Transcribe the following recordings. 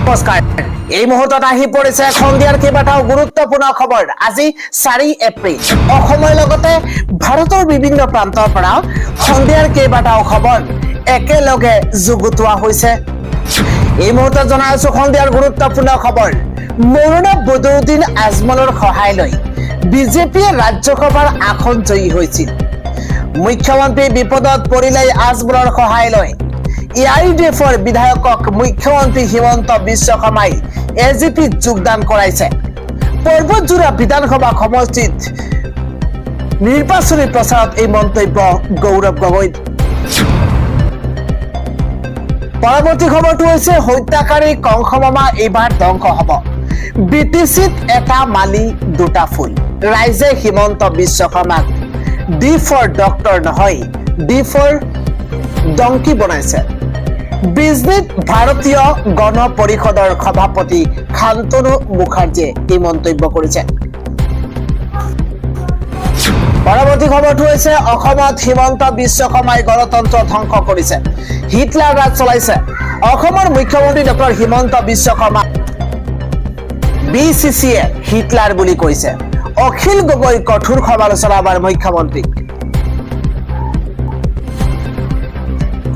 নমস্কাৰ এই মুহূৰ্তত আহি পৰিছে সন্ধিয়াৰ কেইবাটাও গুৰুত্বপূৰ্ণ খবৰ আজি 4 এপ্ৰিল অসমৰ লগতে ভাৰতৰ বিভিন্ন প্ৰান্তৰ পৰা সন্ধিয়াৰ কেইবাটাও খবৰ একেলগে যুগুতোৱা হৈছে এই মুহূৰ্তত জনাইছো সন্ধিয়াৰ গুৰুত্বপূৰ্ণ খবৰ মৌলানা বদৰুদ্দিন আজমলৰ সহায় লৈ বিজেপিয়ে ৰাজ্যসভাৰ আসন জয়ী হৈছিল মুখ্যমন্ত্ৰী বিপদত পৰিলে আজমলৰ সহায় লৈ ইআইডিএফৰ বিধায়কক মুখ্যমন্ত্ৰী হিমন্ত বিশ্ব শৰ্মাই এজিপিত যোগদান কৰাইছে পৰ্বতজোৰা বিধানসভা সমষ্টিত নিৰ্বাচনী প্ৰচাৰত এই মন্তব্য গৌৰৱ গগৈ পৰৱৰ্তী খবৰটো হৈছে হত্যাকাৰী কংসমামা এইবাৰ ধ্বংস হ'ব বিটিচিত এটা মালি দুটা ফুল ৰাইজে হিমন্ত বিশ্ব শৰ্মাক ডি ফৰ ডক্টৰ নহয় ডি ফৰ ডংকি বনাইছে বিজনেছ ভাৰতীয় গণ পৰিষদৰ সভাপতি শান্তনু মুখাৰ্জীয়ে এই মন্তব্য কৰিছে পৰৱৰ্তী খবৰটো হৈছে অসমত হিমন্ত বিশ্ব শৰ্মাই গণতন্ত্ৰ ধ্বংস কৰিছে হিটলাৰ ৰাজ চলাইছে অসমৰ মুখ্যমন্ত্ৰী ডক্টৰ হিমন্ত বিশ্ব শৰ্মা বিচিচিয়ে হিটলাৰ বুলি কৈছে অখিল গগৈ কঠোৰ সমালোচনা আমাৰ মুখ্যমন্ত্ৰী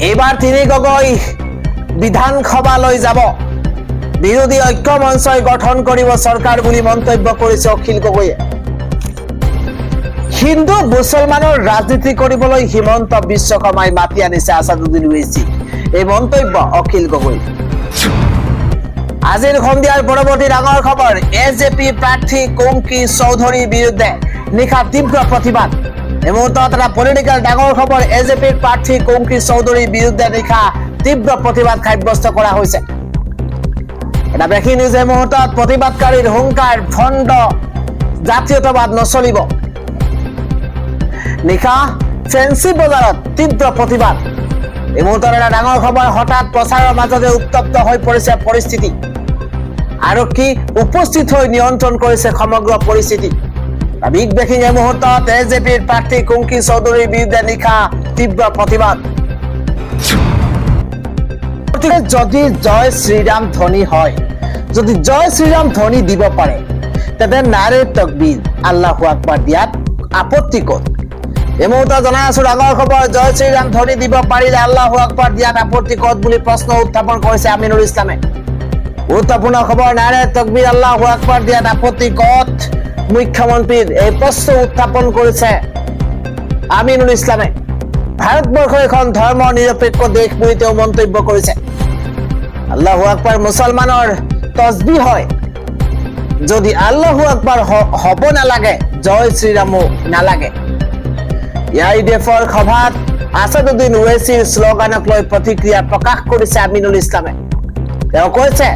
এইবাৰ তিনি গগৈ বিধানসভালৈ যাব বিৰোধী ঐক্য মঞ্চই গঠন কৰিব চৰকাৰ বুলি মন্তব্য কৰিছে অখিল গগৈয়ে হিন্দু মুছলমানৰ ৰাজনীতি কৰিবলৈ হিমন্ত বিশ্ব শৰ্মাই মাতি আনিছে আছাদুদ্দিন ওৱেইচি এই মন্তব্য অখিল গগৈ আজিৰ সন্ধিয়াৰ পৰৱৰ্তী ডাঙৰ খবৰ এজেপি প্ৰাৰ্থী কুংকি চৌধুৰীৰ বিৰুদ্ধে নিশা তীব্ৰ প্ৰতিবাদ এই মুহূৰ্তত এটা পলিটিকেল ডাঙৰ খবৰ এজেপিৰ প্ৰাৰ্থী কুংকি চৌধুৰীৰ বিৰুদ্ধে নিশা তীব্ৰ প্ৰতিবাদ সাব্যস্ত কৰা হৈছে এটা ব্ৰেকিং নিউজ এই মুহূৰ্তত প্ৰতিবাদকাৰীৰ হুংকাৰ ভণ্ড জাতীয়তাবাদ নচলিব নিশা ফেন্সি বজাৰত তীব্ৰ প্ৰতিবাদ এই মুহূৰ্তত এটা ডাঙৰ খবৰ হঠাৎ প্ৰচাৰৰ মাজতে উত্তপ্ত হৈ পৰিছে পৰিস্থিতি আৰক্ষী উপস্থিত হৈ নিয়ন্ত্ৰণ কৰিছে সমগ্ৰ পৰিস্থিতি বিগ ব্ৰেকিং এই মুহূৰ্তত এজেপিৰ প্ৰাৰ্থী কুংকি চৌধুৰীৰ বিৰুদ্ধে নিশা তীব্ৰ প্ৰতিবাদ যদি জয় শ্ৰীৰাম ধ্বনি হয় যদি জয় শ্ৰীৰাম ধ্বনি দিব পাৰে তেন্তে নাৰে তকবীৰ আল্লাহু আকবাৰ দিয়াত আপত্তি ক'ত এই মুহূৰ্তত জনাই আছো ডাঙৰ খবৰ জয় শ্ৰীৰাম ধ্বনি দিব পাৰিলে আল্লাহু আকবাৰ দিয়াত আপত্তি ক'ত বুলি প্ৰশ্ন উত্থাপন কৰিছে আমিনুল ইছলামে গুৰুত্বপূৰ্ণ খবৰ নাৰে তকবীৰ আল্লাহু আকবাৰ দিয়াত আপত্তি ক'ত মুখ্যমন্ত্ৰীৰ এই প্ৰশ্ন উত্থাপন কৰিছে আমিনুল ইছলামে ভাৰতবৰ্ষ এখন ধৰ্ম নিৰপেক্ষ দেশ বুলি তেওঁ মন্তব্য কৰিছে আল্লাহু আকবাৰ মুছলমানৰ তসবিহ হয় যদি আল্লাহু আকবাৰ হ'ব নালাগে জয় শ্ৰীৰামো নালাগে ইআইডিএফৰ সভাত আছাদুদ্দিন ওৱেইচিৰ শ্লোগানক লৈ প্ৰতিক্ৰিয়া প্ৰকাশ কৰিছে আমিনুল ইছলামে তেওঁ কৈছে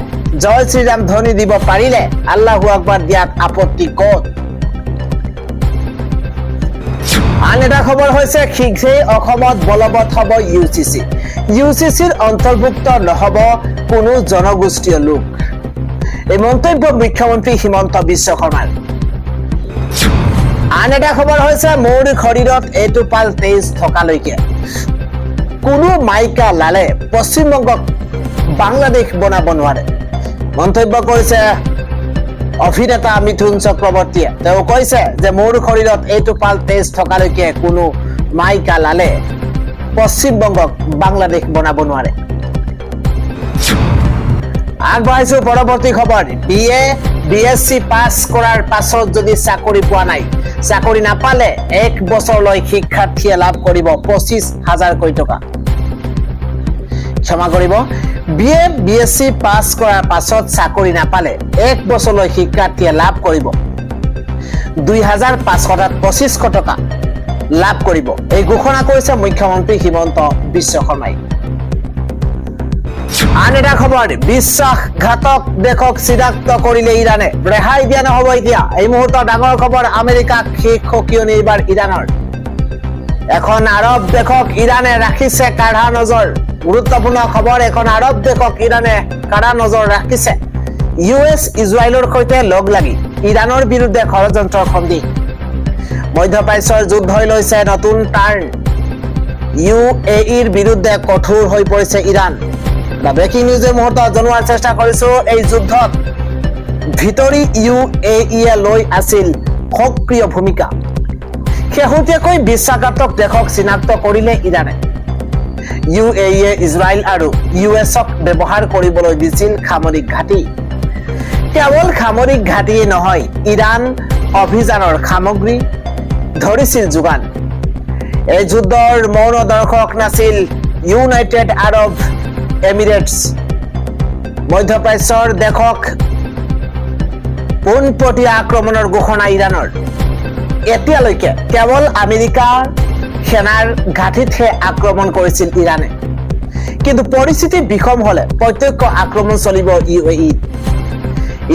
জয় শ্ৰীৰাম ধ্বনি দিব পাৰিলে আল্লাহু আকবাৰ দিয়াত আপত্তি ক'ত আন এটা খবৰ হৈছে শীঘ্ৰেই অসমত বলবৎ হ'ব ইউচিচিৰ অন্তৰ্ভুক্ত নহ'ব কোনো জনগোষ্ঠীয় লোক এই মন্তব্য মুখ্যমন্ত্ৰী হিমন্ত বিশ্ব শৰ্মাৰ আন এটা খবৰ হৈছে মোৰ শৰীৰত এইটো পাল তেজ থকালৈকে কোনো মাইকা লালে পশ্চিমবংগক বাংলাদেশ বনাব নোৱাৰে মন্তব্য কৰিছে অভিনেতা মিথুন চক্ৰৱৰ্তীয়ে তেওঁ কৈছে যে মোৰ শৰীৰত এইটো পাল তেজ থকালৈকে কোনো মাইকা লালে পশ্চিমবংগক বাংলাদেশ বনাব নোৱাৰে আগবাঢ়িছো পৰৱৰ্তী খবৰ বিএসসি পাছ কৰাৰ পাছত যদি চাকৰি পোৱা নাই চাকৰি নাপালে 1 বছৰলৈ শিক্ষাৰ্থীয়ে লাভ কৰিব 25,000 কোটি টকা ক্ষমা কৰিব বিএসসি পাছ কৰাৰ পাছত চাকৰি নাপালে 1 বছৰলৈ শিক্ষাৰ্থীয়ে লাভ কৰিব 2,525 টকা লাভ কৰিব এই ঘোষণা কৰিছে মুখ্যমন্ত্ৰী হিমন্ত বিশ্ব শৰ্মাই আন এটা খবৰ বিশ্বাসঘাতক দেশক চিনাক্ত কৰিলে ইৰাণে ৰেহাই দিয়া নহ'ব এতিয়া এই মুহূৰ্তত ডাঙৰ খবৰ আমেৰিকাক শেষ সকিয়নি এইবাৰ ইৰাণৰ এখন আৰৱ দেশক ইৰাণে ৰাখিছে কাঢ়া নজৰ গুৰুত্বপূৰ্ণ খবৰ এখন আৰৱ দেশক ইৰাণে কাঢ়া নজৰ ৰাখিছে ইউএছ ইজৰাইলৰ সৈতে লগ লাগি ইৰাণৰ বিৰুদ্ধে ষড়যন্ত্ৰৰ সন্দেহ মধ্যপ্ৰাচ্যৰ যুদ্ধই লৈছে নতুন টাৰ্ণ ইউএইৰ বিৰুদ্ধে কঠোৰ হৈ পৰিছে ইৰাণ ব্ৰেকিং নিউজ এই মুহূৰ্তত জনোৱাৰ চেষ্টা কৰিছো এই যুদ্ধত ভিতৰি UAE লৈ আছিল সক্ৰিয় ভূমিকা শেহতীয়াকৈ বিশ্বাসঘাতক দেশক চিনাক্ত কৰিলে ইৰাণে UAE ইজৰাইল আৰু US-ক ব্যৱহাৰ কৰিবলৈ দিছিল সামৰিক ঘাটি কেৱল সামৰিক ঘাটিয়ে নহয় ইৰাণ অভিযানৰ সামগ্ৰী ধৰিছিল যোগান এই যুদ্ধৰ মৌন দৰ্শক নাছিল ইউনাইটেড আৰব এমিৰেটছ মধ্যপ্ৰাচ্যৰ দেশক পোনপটীয়া আক্ৰমণৰ ঘোষণা ইৰাণৰ এতিয়ালৈকে কেৱল আমেৰিকাৰ সেনাৰ ঘাটিতহে আক্ৰমণ কৰিছিল ইৰাণে কিন্তু পৰিস্থিতি বিষম হলে প্ৰত্যক্ষ আক্ৰমণ চলিব UAE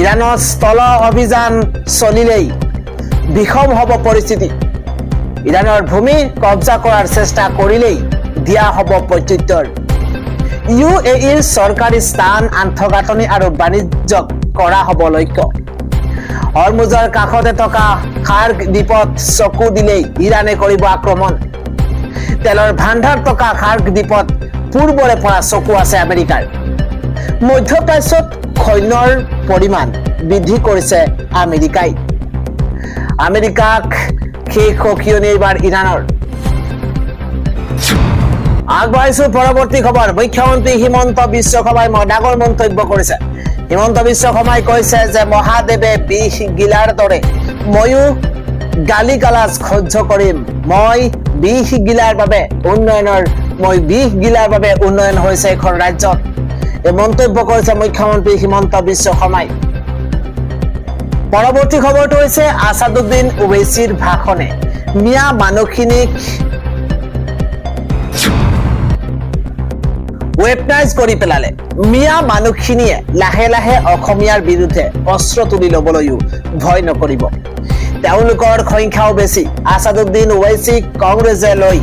ইৰাণৰ স্থল অভিযান চলিলেই বিষম হ'ব পৰিস্থিতি ইৰাণৰ ভূমি কব্জা কৰাৰ চেষ্টা কৰিলেই দিয়া হ'ব প্ৰত্যুত্তৰ UAEৰ চৰকাৰী স্থান আন্তঃগাঁথনি আৰু বাণিজ্যক কৰা হ'ব লক্ষ্য হৰমুজৰ কাষতে থকা খাৰ্গ দ্বীপত চকু দিলেই ইৰাণে কৰিব আক্ৰমণ তেলৰ ভাণ্ডাৰ থকা খাৰ্গ দ্বীপত পূৰ্বৰে পৰা চকু আছে আমেৰিকাৰ মধ্যপ্ৰাচ্যত সৈন্যৰ পৰিমাণ বৃদ্ধি কৰিছে আমেৰিকাই আমেৰিকাক শেষ সকিয়নি এইবাৰ ইৰাণৰ আগবাঢ়িছো পৰৱৰ্তী খবৰ মুখ্যমন্ত্ৰী হিমন্ত বিশ্ব শৰ্মাই ডাঙৰ মন্তব্য কৰিছে হিমন্ত বিশ্ব শৰ্মাই কৈছে যে মহাদেৱে বিষ গিলাৰ দৰে ময়ো গালি গালাজ সহ্য কৰিম মই বিষ গিলাৰ বাবে উন্নয়ন হৈছে এখন ৰাজ্যত এই মন্তব্য কৰিছে মুখ্যমন্ত্ৰী হিমন্ত বিশ্ব শৰ্মাই পৰৱৰ্তী খবৰটো হৈছে আসাদুদ্দিন ওৱেইছিৰ ভাষণে মিয়া মানুহখিনিক ৱেপনাইজ কৰি পেলালে মিয়া মানুহখিনিয়ে লাহে লাহে অসমীয়াৰ বিৰুদ্ধে অস্ত্ৰ তুলি ল'বলৈও ভয় নকৰিব তেওঁলোকৰ সংখ্যাও বেছি আসাদুদ্দিন ওৱেইছিক কংগ্ৰেছে লৈ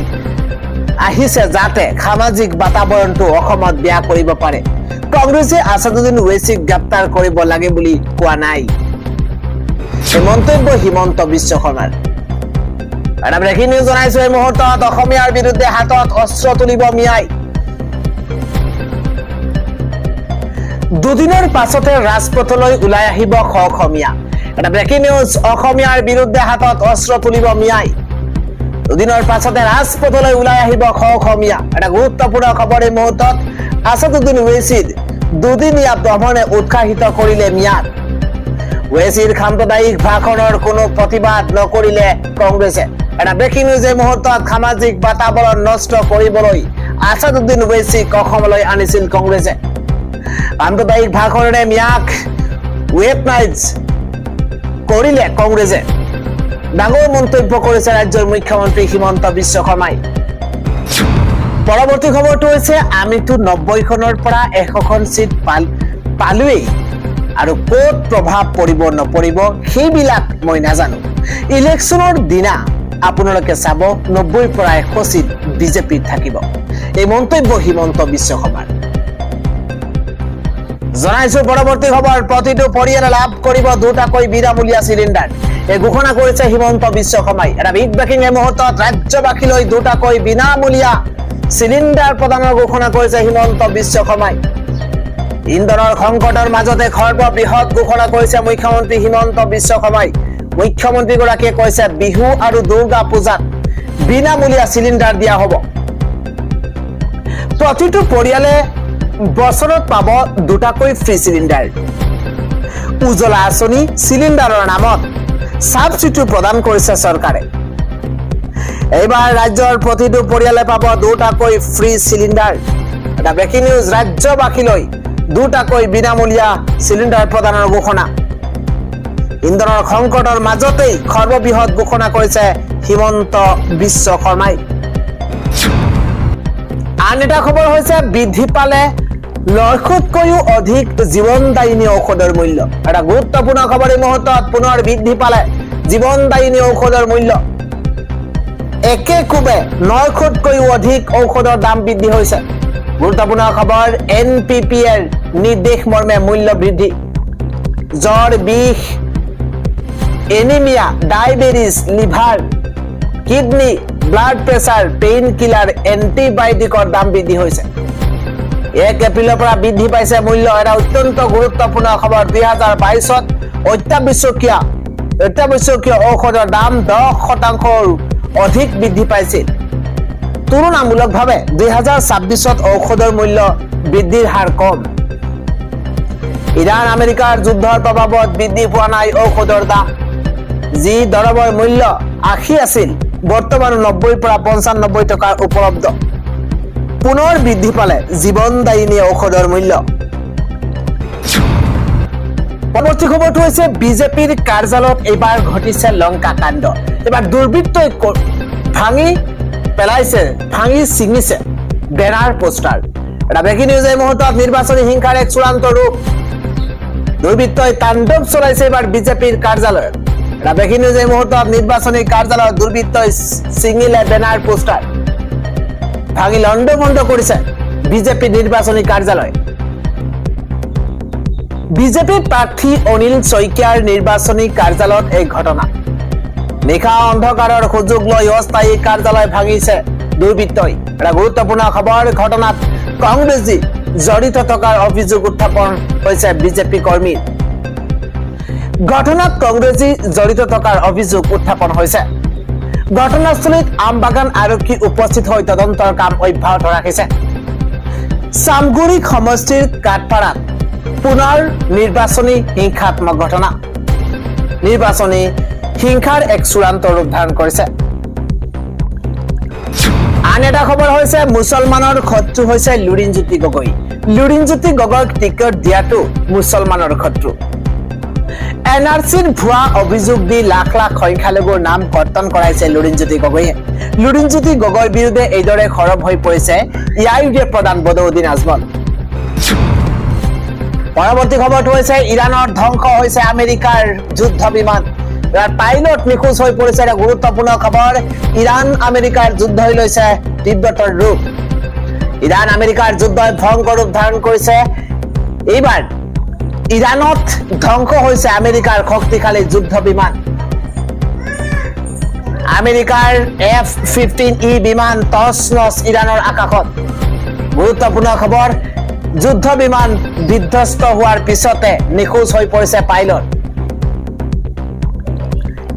আহিছে যাতে সামাজিক বাতাবৰণটো অসমত বেয়া কৰিব পাৰে কংগ্ৰেছে আসাদুদ্দিন ওৱেইছিক গ্ৰেপ্তাৰ কৰিব লাগে বুলি কোৱা নাই মন্তব্য হিমন্ত বিশ্ব শৰ্মাৰ এটা ব্ৰেকিং নিউজ জনাইছো এই মুহূৰ্তত অসমীয়াৰ বিৰুদ্ধে হাতত অস্ত্ৰ তুলিব মিয়াই দুদিনৰ পাছতে ৰাজপথলৈ ওলাই আহিব অসমীয়া এটা ব্ৰেকিং নিউজ অসমীয়াৰ বিৰুদ্ধে হাতত অস্ত্ৰ তুলিব মিয়াই দুদিনৰ পাছতে ৰাজপথলৈ ওলাই আহিব অসমীয়া এটা গুৰুত্বপূৰ্ণ খবৰ এই মুহূৰ্তত আসাদুদ্দিন ওৱেইছিৰ দুদিনীয়া ভ্ৰমণে উৎসাহিত কৰিলে মিয়াক ওৱেইছিৰ সাম্প্ৰদায়িক ভাষণৰ কোনো প্ৰতিবাদ নকৰিলে কংগ্ৰেছে এটা ব্ৰেকিং নিউজ এই মুহূৰ্তত সামাজিক বাতাবৰণ নষ্ট কৰিবলৈ আসাদুদ্দিন ওৱেইছিক অসমলৈ আনিছিল কংগ্ৰেছে সাম্প্ৰদায়িক ভাষণেৰে মিয়াক ৱেপনাইজ কৰিলে কংগ্ৰেছে ডাঙৰ মন্তব্য কৰিছে ৰাজ্যৰ মুখ্যমন্ত্ৰী হিমন্ত বিশ্ব শৰ্মাই পৰৱৰ্তী খবৰটো হৈছে আমিতো 90খনৰ পৰা 100খন সিট পালোৱেই আৰু ক'ত প্ৰভাৱ পৰিব নপৰিব সেইবিলাক মই নাজানো ইলেকশ্যনৰ দিনা আপোনালোকে চাব 90ৰ পৰা 100 সিট বিজেপিৰ থাকিব এই মন্তব্য হিমন্ত বিশ্ব শৰ্মাৰ জনাইছো পৰৱৰ্তী খবৰ প্ৰতিটো পৰিয়ালে লাভ কৰিব দুটাকৈ বিনামূলীয়া চিলিণ্ডাৰ এই ঘোষণা কৰিছে হিমন্ত বিশ্ব শৰ্মাই এটা বিগ ব্ৰেকিং এই মুহূৰ্তত ৰাজ্যবাসীলৈ দুটাকৈ বিনামূলীয়া চিলিণ্ডাৰ প্ৰদানৰ ঘোষণা কৰিছে হিমন্ত বিশ্ব শৰ্মাই ইন্ধনৰ সংকটৰ মাজতে সৰ্ববৃহৎ ঘোষণা কৰিছে মুখ্যমন্ত্ৰী হিমন্ত বিশ্ব শৰ্মাই মুখ্যমন্ত্ৰীগৰাকীয়ে কৈছে বিহু আৰু দুৰ্গা পূজাত বিনামূলীয়া চিলিণ্ডাৰ দিয়া হ'ব প্ৰতিটো পৰিয়ালে বছৰত পাব দুটাকৈ ফ্ৰী চিলিণ্ডাৰ উজ্জ্বলা আঁচনি চিলিণ্ডাৰৰ নামত সাবচিডি প্ৰদান কৰিছে চৰকাৰে এইবাৰ ৰাজ্যৰ প্ৰতিটো পৰিয়ালে পাব দুটাকৈ ফ্ৰী চিলিণ্ডাৰ এটা ব্ৰেকিং নিউজ ৰাজ্যবাসীলৈ দুটাকৈ বিনামূলীয়া চিলিণ্ডাৰ প্ৰদানৰ ঘোষণা ইন্ধনৰ সংকটৰ মাজতেই সৰ্ববৃহৎ ঘোষণা কৰিছে হিমন্ত বিশ্ব শৰ্মাই আন এটা খবৰ হৈছে বৃদ্ধি পালে 900তকৈও অধিক জীৱনদায়িনী ঔষধৰ মূল্য এটা গুৰুত্বপূৰ্ণ খবৰ এই মুহূৰ্তত পুনৰ বৃদ্ধি পালে জীৱনদায়িনী ঔষধৰ মূল্য একেকোবে 900তকৈও অধিক ঔষধৰ দাম বৃদ্ধি হৈছে গুৰুত্বপূৰ্ণ খবৰ NPPৰ নিৰ্দেশ মৰ্মে মূল্য বৃদ্ধি জ্বৰ বিষ anaemia diabetes liver kidney blood pressure pain killer এন্টিবায়োটিকৰ দাম বৃদ্ধি হৈছে 1 এপ্ৰিলৰ পৰা বৃদ্ধি পাইছে মূল্য। এটা অত্যন্ত গুৰুত্বপূৰ্ণ খবৰ। 2022ত অত্যাৱশ্যকীয় ঔষধৰ দাম 10% অধিক বৃদ্ধি পাইছিল। তুলনামূলকভাৱে 2026ত ঔষধৰ মূল্য বৃদ্ধিৰ হাৰ কম। ইৰাণ আমেৰিকাৰ যুদ্ধৰ প্ৰভাৱত বৃদ্ধি পোৱা নাই ঔষধৰ দাম। যি দৰৱৰ মূল্য 80 আছিল বৰ্তমান 90 পৰা 95 টকাৰ উপলব্ধ। পুনৰ বৃদ্ধি পালে জীৱনদায়িনী ঔষধৰ মূল্য। পৰৱৰ্তী খবৰটো হৈছে বিজেপিৰ কাৰ্যালয়ত এইবাৰ ঘটিছে লংকা কাণ্ড। এইবাৰ দুৰ্বৃত্তই ভাঙি ছিঙিছে বেনাৰ পোষ্টাৰ। এটা ব্ৰেকিং নিউজ এই মুহূৰ্তত। নিৰ্বাচনী হিংসাৰ এক চূড়ান্ত ৰূপ। দুৰ্বৃত্তই তাণ্ডৱ চলাইছে এইবাৰ বিজেপিৰ কাৰ্যালয়ত। এটা ব্ৰেকিং নিউজ এই মুহূৰ্তত। নিৰ্বাচনী কাৰ্যালয়ত দুৰ্বৃত্তই ছিঙিলে বেনাৰ পোষ্টাৰ, ভাঙি লণ্ডভণ্ড কৰিছে বিজেপি নিৰ্বাচনী কাৰ্যালয়। বিজেপি প্ৰাৰ্থী অনিল শইকীয়াৰ নিৰ্বাচনী কাৰ্যালয়ত এই ঘটনা। নিশা অন্ধকাৰৰ সুযোগ লৈ অস্থায়ী কাৰ্যালয় ভাঙিছে দুৰ্বৃত্তই। এটা গুৰুত্বপূৰ্ণ খবৰ। ঘটনাত কংগ্ৰেছী জড়িত থকাৰ অভিযোগ উত্থাপন হৈছে বিজেপি কৰ্মীৰ। ঘটনাত কংগ্ৰেছী জড়িত থকাৰ অভিযোগ উত্থাপন হৈছে। ঘটনাস্থলীত আমবাগান আৰক্ষী উপস্থিত হৈ তদন্তৰ কাম অব্যাহত ৰাখিছে। চামগুৰি সমষ্টিৰ কাঠপাৰাত পুনৰ নিৰ্বাচনী হিংসাত্মক ঘটনা। নিৰ্বাচনী হিংসাৰ এক চূড়ান্ত ৰূপ ধাৰণ কৰিছে। আন এটা খবৰ হৈছে মুছলমানৰ শত্ৰু হৈছে লুৰিণজ্যোতি গগৈ। লুৰিণজ্যোতি গগৈক টিকট দিয়াটো মুছলমানৰ শত্ৰু। এনআৰচিৰ ভুৱা অভিযোগ দি লাখ লাখ সংখ্যালঘুৰ নাম কৰ্তন কৰাইছে লুৰিণজ্যোতি গগৈয়ে। লুৰিণজ্যোতি গগৈৰ বিৰুদ্ধে এইদৰে সৰব হৈ পৰিছে ইয়াৰ প্ৰধান বদৰুদ্দিন আজমল। পৰৱৰ্তী খবৰটো হৈছে ইৰাণৰ ধ্বংস হৈছে আমেৰিকাৰ যুদ্ধ বিমান। পাইলট নিখোজ হৈ পৰিছে। এটা গুৰুত্বপূৰ্ণ খবৰ। ইৰাণ আমেৰিকাৰ যুদ্ধই লৈছে তীব্ৰতৰ ৰূপ। ইৰাণ আমেৰিকাৰ যুদ্ধই ভয়ংকৰ ৰূপ ধাৰণ কৰিছে। এইবাৰ ইৰাণত ধ্বংস হৈছে আমেৰিকাৰ শক্তিশালী যুদ্ধ বিমান। আমেৰিকাৰ F-15E বিমান তছ নছ ইৰাণৰ আকাশত। গুৰুত্বপূৰ্ণ খবৰ। যুদ্ধ বিমান বিধ্বস্ত হোৱাৰ পিছতে নিখোজ হৈ পৰিছে পাইলট।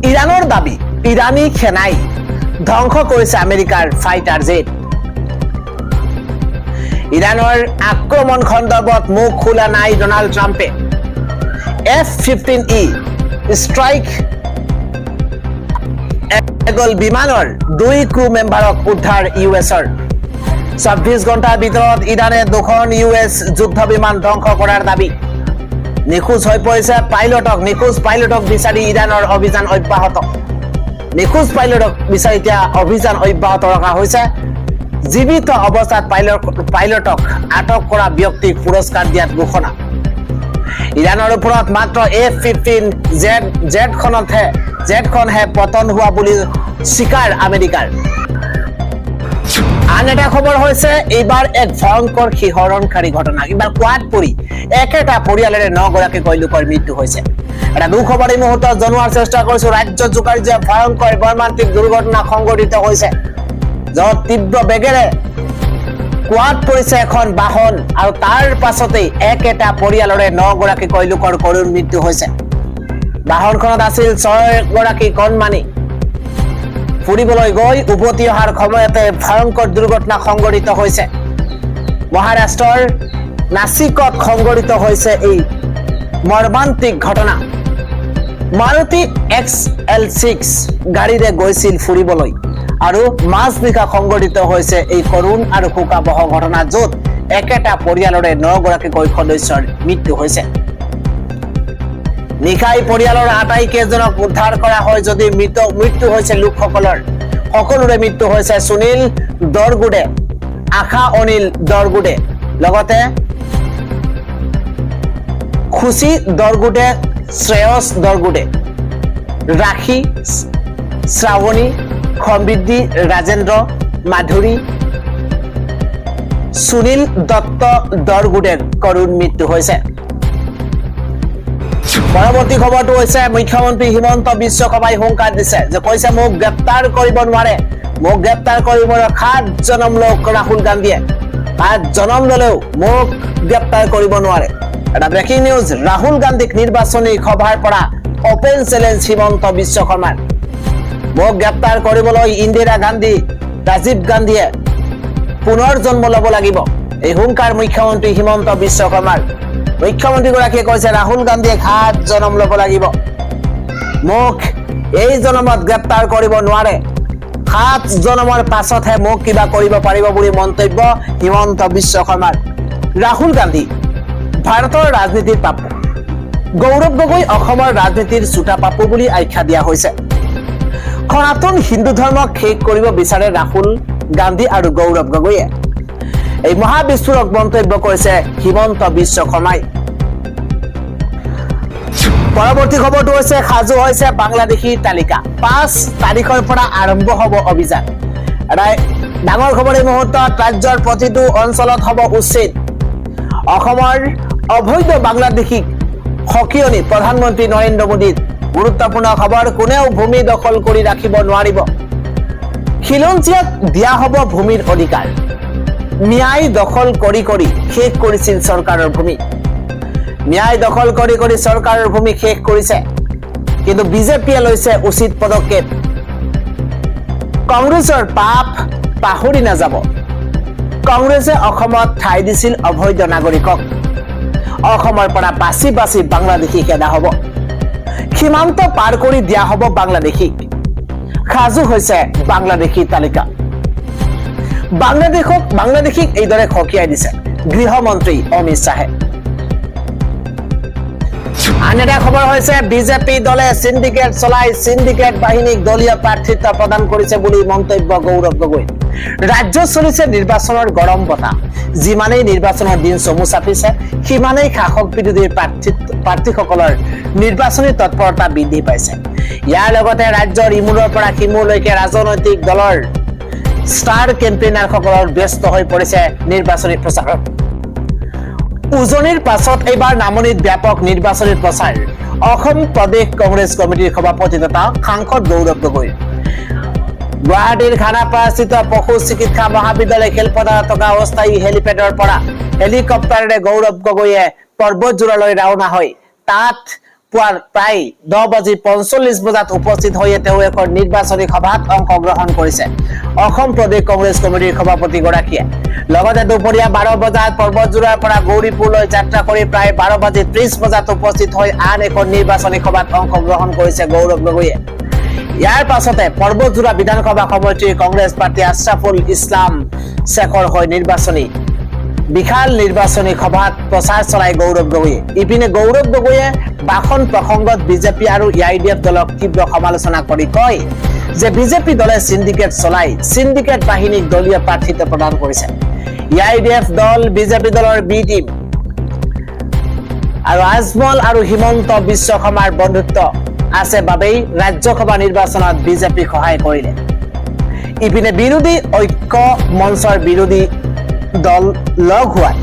ইৰাণৰ দাবী ইৰাণী সেনাই ধ্বংস কৰিছে আমেৰিকাৰ ফাইটাৰ জেট। ইৰাণৰ আক্ৰমণ সন্দৰ্ভত মুখ খোলা নাই ডনাল্ড ট্ৰাম্পে। F-15E ষ্ট্ৰাইক এগল বিমানৰ 2 ক্ৰু মেম্বাৰক উদ্ধাৰ ইউএছৰ। 24 ঘণ্টাৰ ভিতৰত ইৰাণে 2খন US যুদ্ধ বিমান ধ্বংস কৰাৰ দাবী। নিখোজ হৈ পৰিছে পাইলটক। নিখোজ পাইলটক বিচাৰি ইৰাণৰ অভিযান অব্যাহত। নিখোজ পাইলটক বিচাৰি এতিয়া অভিযান অব্যাহত ৰখা হৈছে। জীৱিত অৱস্থাত পাইলটক আটক কৰা ব্যক্তিক পুৰস্কাৰ দিয়াত ঘোষণা। ইৰাণৰ ওপৰত মাত্ৰ F-15 জেটখনহে পতন হোৱা বুলি স্বীকাৰ আমেৰিকাৰ। আন এটা খবৰ হৈছে এইবাৰ এক ভয়ংকৰ শিহৰণকাৰী ঘটনা। এইবাৰ কোৱাত পৰি একেটা পৰিয়ালেৰে 9 গৰাকীকৈ লোকৰ মৃত্যু হৈছে। এটা দুখবৰ এই মুহূৰ্তত জনোৱাৰ চেষ্টা কৰিছো। ৰাজ্য জোকাৰি যে ভয়ংকৰ মৰ্মান্তিক দুৰ্ঘটনা সংঘটিত হৈছে, য'ত তীব্ৰ বেগেৰে কোৱাত পৰিছে এখন বাহন আৰু তাৰ পাছতেই একেটা পৰিয়ালৰে 9 গৰাকীকৈ লোকৰ কৰুণ মৃত্যু হৈছে। বাহনখনত আছিল 6 গৰাকী কণমানি। ফুৰিবলৈ গৈ উভতি অহাৰ সময়তে ভয়ংকৰ দুৰ্ঘটনা সংঘটিত হৈছে। মহাৰাষ্ট্ৰৰ নাছিকত সংঘটিত হৈছে এই মৰ্মান্তিক ঘটনা। মাৰুতি XL6 গাড়ীৰে গৈছিল ফুৰিবলৈ আৰু মাজনিশা সংঘটিত হৈছে এই কৰুণ আৰু শোকাবহ ঘটনা, য'ত একেটা পৰিয়ালৰে 9 গৰাকীকৈ সদস্যৰ মৃত্যু হৈছে। নিশাই পৰিয়ালৰ আটাইকেইজনক উদ্ধাৰ কৰা হয় যদি মৃত্যু হৈছে লোকসকলৰ। সকলোৰে মৃত্যু হৈছে সুনীল দৰগুডে, আশা অনিল দৰগুডে, লগতে খুশি দৰগুডে, শ্ৰেয়স দৰগুডে, ৰাখি, শ্ৰাৱণী, সমৃদ্ধি, ৰাজেন্দ্ৰ, মাধুৰী, সুনীল দত্ত দৰগুডেৰ কৰুণ মৃত্যু হৈছে। পৰৱৰ্তী খবৰটো হৈছে মুখ্যমন্ত্ৰী হিমন্ত বিশ্ব শৰ্মাই হুংকাৰ দিছে যে কৈছে মোক গ্ৰেপ্তাৰ কৰিব নোৱাৰে। মোক গ্ৰেপ্তাৰ কৰিব 7 জনম লোক ৰাহুল গান্ধীয়ে। আজ জনম ললেও মোক গ্ৰেপ্তাৰ কৰিব নোৱাৰে। এটা ব্ৰেকিং নিউজ, ৰাহুল গান্ধীক নিৰ্বাচনী সভাৰ পৰা অপেন চেলেঞ্জ হিমন্ত বিশ্ব শৰ্মাৰ। মোক গ্ৰেপ্তাৰ কৰিবলৈ ইন্দিৰা গান্ধী, ৰাজীৱ গান্ধীয়ে পুনৰ জন্ম ল'ব লাগিব, এই হুংকাৰ মুখ্যমন্ত্ৰী হিমন্ত বিশ্ব শৰ্মাৰ। মুখ্যমন্ত্ৰীগৰাকীয়ে কৈছে ৰাহুল গান্ধীয়ে ঘাট জনম ল'ব লাগিব, মোক এই জনমত গ্ৰেপ্তাৰ কৰিব নোৱাৰে, 7 জনমৰ পাছতহে মোক কিবা কৰিব পাৰিব বুলি মন্তব্য হিমন্ত বিশ্ব শৰ্মাৰ। ৰাহুল গান্ধী ভাৰতৰ ৰাজনীতিৰ পাপু, গৌৰৱ গগৈ অসমৰ ৰাজনীতিৰ চোটা পাপু বুলি আখ্যা দিয়া হৈছে। সনাতন হিন্দু ধৰ্মক শেষ কৰিব বিচাৰে ৰাহুল গান্ধী আৰু গৌৰৱ গগৈয়ে। এই মহাবিস্ফোৰক মন্তব্য কৰিছে হিমন্ত বিশ্ব শৰ্মাই। পৰৱৰ্তী খবৰটো হৈছে সাজু হৈছে বাংলাদেশী তালিকা, 5 তাৰিখৰ পৰা আৰম্ভ হ'ব অভিযান। এটা ডাঙৰ খবৰ এই মুহূৰ্তত, ৰাজ্যৰ প্ৰতিটো অঞ্চলত হ'ব উচ্ছেদ। অসমৰ অবৈধ বাংলাদেশীক সকিয়নি প্ৰধানমন্ত্ৰী নৰেন্দ্ৰ মোদীৰ। গুৰুত্বপূৰ্ণ খবৰ, কোনেও ভূমি দখল কৰি ৰাখিব নোৱাৰিব, খিলঞ্জীয়াক দিয়া হ'ব ভূমিৰ অধিকাৰ। ন্যায় দখল কৰি কৰি শেষ কৰিছিল চৰকাৰৰ ভূমি, ন্যায় দখল কৰি কৰি চৰকাৰৰ ভূমি শেষ কৰিছে, কিন্তু বিজেপিয়ে লৈছে উচিত পদক্ষেপ। কংগ্ৰেছৰ পাপ পাহৰি নাযাব, কংগ্ৰেছে অসমত ঠাই দিছিল অবৈধ নাগৰিকক, অসমৰ পৰা বাছি বাছি বাংলাদেশী খেদা হ'ব, সীমান্ত পাৰ কৰি দিয়া হ'ব বাংলাদেশীক। সাজু হৈছে বাংলাদেশী তালিকা। বাংলাদেশীক এইদৰে সকীয়াই দিছে গৃহমন্ত্ৰী অমিত শ্বাহে। আন এটা খবৰ হৈছে বিজেপি দলে সিন্ডিকেট চলাই সিন্ডিকেট বাহিনীক দলীয় প্ৰাৰ্থিত্ব প্ৰদান কৰিছে বুলি মন্তব্য গৌৰৱ গগৈ। ৰাজ্যত চলিছে নিৰ্বাচনৰ গৰম বতাহ, যিমানেই নিৰ্বাচনৰ দিন চমু চাপিছে সিমানেই শাসক বিৰোধী প্ৰাৰ্থীসকলৰ নিৰ্বাচনী তৎপৰতা বৃদ্ধি পাইছে। ইয়াৰ লগতে ৰাজ্যৰ ইমূৰৰ পৰা সিমূৰলৈকে ৰাজনৈতিক দলৰ ষ্টাৰ কেম্পেইনাৰসকলৰ ব্যস্ত হৈ পৰিছে নিৰ্বাচনী প্ৰচাৰত। উজনিৰ পাছত এইবাৰ নামনিত ব্যাপক নিৰ্বাচনী প্ৰচাৰ। অসম প্ৰদেশ কংগ্ৰেছ কমিটিৰ সভাপতি তথা সাংসদ গৌৰৱ গগৈ। গুৱাহাটীৰ খানাপাৰাস্থিত পশু চিকিৎসা মহাবিদ্যালয় খেলপথাৰত থকা অস্থায়ী হেলিপেডৰ পৰা হেলিকপ্টাৰেৰে গৌৰৱ গগৈয়ে পৰ্বতজোৰালৈ ৰাওনা হয়। তাত পুৱাৰ প্ৰায় 10:45 বজাত উপস্থিত হৈ তেওঁ এখন নিৰ্বাচনী সভাত অংশগ্ৰহণ কৰিছে অসম প্ৰদেশ কংগ্ৰেছ কমিটিৰ সভাপতিগৰাকীয়ে। লগতে দুপৰীয়া 12 বজাত পৰ্বতজোৰাৰ পৰা গৌৰীপুৰলৈ যাত্ৰা কৰি প্ৰায় 12:30 বজাত উপস্থিত হৈ আন এখন নিৰ্বাচনী সভাত অংশগ্ৰহণ কৰিছে গৌৰৱ গগৈয়ে। ইয়াৰ পাছতে পৰ্বতজোৰা বিধানসভা সমষ্টিৰ কংগ্ৰেছ প্ৰাৰ্থী আশ্ৰাফুল ইছলাম শেখৰ হৈ বিশাল নিৰ্বাচনী সভাত প্ৰচাৰ চলাই গৌৰৱ গগৈয়ে। ইপিনে গৌৰৱ গগৈয়ে ভাষণ প্ৰসংগত বিজেপি আৰু IDF দলক তীব্ৰ সমালোচনা কৰি কয় যে বিজেপি দলে সিন্ডিকেট চলাই সিন্ডিকেট বাহিনীক দলীয় প্ৰাৰ্থিত্ব প্ৰদান কৰিছে। IDF দল বিজেপি দলৰ বি টিম আৰু আজমল আৰু হিমন্ত বিশ্ব শৰ্মাৰ বন্ধুত্ব আছে বাবেই ৰাজ্যসভা নিৰ্বাচনত বিজেপিক সহায় কৰিলে। ইপিনে বিৰোধী ঐক্য মঞ্চৰ বিৰোধী দল লগ হোৱাত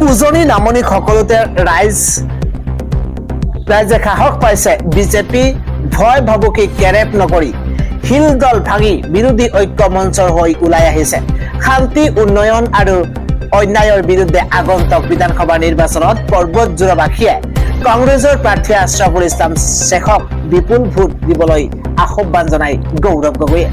উজনি নামনি সকলোতে ৰাইজে সাহস পাইছে। বিজেপি ভয় ভাবুকি কেৰেপ নকৰি শিল দল ভাঙি বিৰোধী ঐক্য মঞ্চৰ হৈ ওলাই আহিছে। শান্তি উন্নয়ন আৰু অন্যায়ৰ বিৰুদ্ধে আগন্তুক বিধানসভা নিৰ্বাচনত পৰ্বতজোৰাবাসীয়ে কংগ্ৰেছৰ প্ৰাৰ্থী আশ্ৰাফুল ইছলাম শেখক বিপুল ভোট দিবলৈ আহ্বান জনাই গৌৰৱ গগৈয়ে।